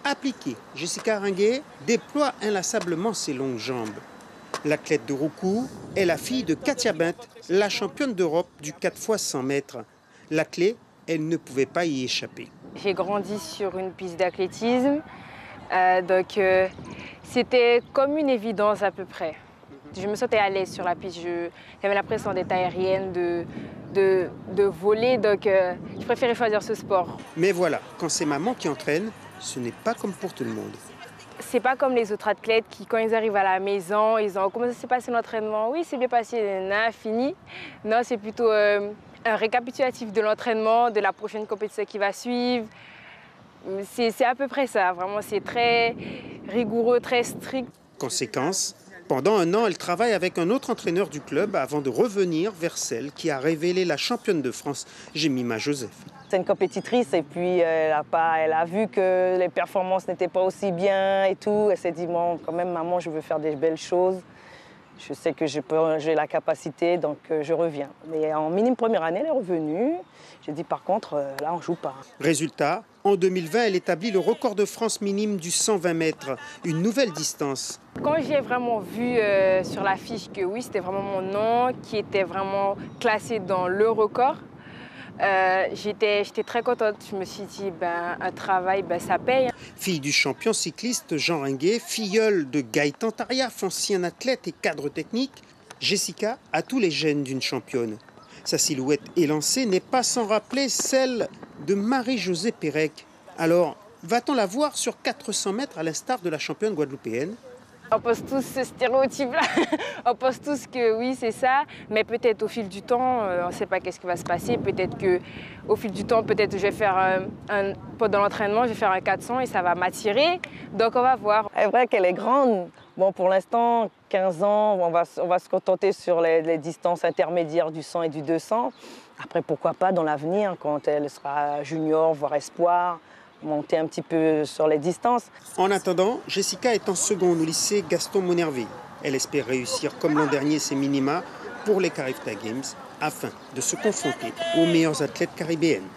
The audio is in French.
appliquée, Jessica Aringuet déploie inlassablement ses longues jambes. L'athlète de Roucou est la fille de Katia Bint, la championne d'Europe du 4x 100 mètres. La clé, elle ne pouvait pas y échapper. J'ai grandi sur une piste d'athlétisme, donc c'était comme une évidence à peu près. Je me sentais à l'aise sur la piste, j'avais l'impression d'être aérienne, de voler, donc je préférais choisir ce sport. Mais voilà, quand c'est maman qui entraîne, ce n'est pas comme pour tout le monde. C'est pas comme les autres athlètes qui, quand ils arrivent à la maison, ils ont comment ça s'est passé l'entraînement? Oui, c'est bien passé, fini. Non, c'est plutôt un récapitulatif de l'entraînement, de la prochaine compétition qui va suivre. C'est à peu près ça, vraiment, c'est très rigoureux, très strict. Conséquence, pendant un an, elle travaille avec un autre entraîneur du club avant de revenir vers celle qui a révélé la championne de France, Jemima Joseph. C'est une compétitrice et puis elle a vu que les performances n'étaient pas aussi bien et tout. Elle s'est dit, bon, quand même, maman, je veux faire des belles choses. Je sais que j'ai la capacité, donc je reviens. Mais en minime première année, elle est revenue. J'ai dit, par contre, là, on ne joue pas. Résultat, en 2020, elle établit le record de France minime du 120 mètres, une nouvelle distance. Quand j'ai vraiment vu sur l'affiche que oui, c'était vraiment mon nom qui était vraiment classé dans le record, j'étais très contente. Je me suis dit, un travail, ça paye. Fille du champion cycliste Jean Ringuet, filleule de Gaëtan Tariaf, ancien athlète et cadre technique, Jessica a tous les gènes d'une championne. Sa silhouette élancée n'est pas sans rappeler celle de Marie-Josée Pérec. Alors, va-t-on la voir sur 400 mètres à l'instar de la championne guadeloupéenne? On pense tous ce stéréotype-là. On pense tous que oui, c'est ça. Mais peut-être au fil du temps, on ne sait pas qu'est-ce qui va se passer. Peut-être qu'au fil du temps, peut-être je vais faire pendant l'entraînement, je vais faire un 400 et ça va m'attirer. Donc on va voir. C'est vrai qu'elle est grande. Bon, pour l'instant, 15 ans, on va se contenter sur les distances intermédiaires du 100 et du 200. Après, pourquoi pas dans l'avenir, quand elle sera junior, voire espoir, monter un petit peu sur les distances. En attendant, Jessica est en seconde au lycée Gaston Monerville. Elle espère réussir comme l'an dernier ses minima pour les Carifta Games afin de se confronter aux meilleures athlètes caribéennes.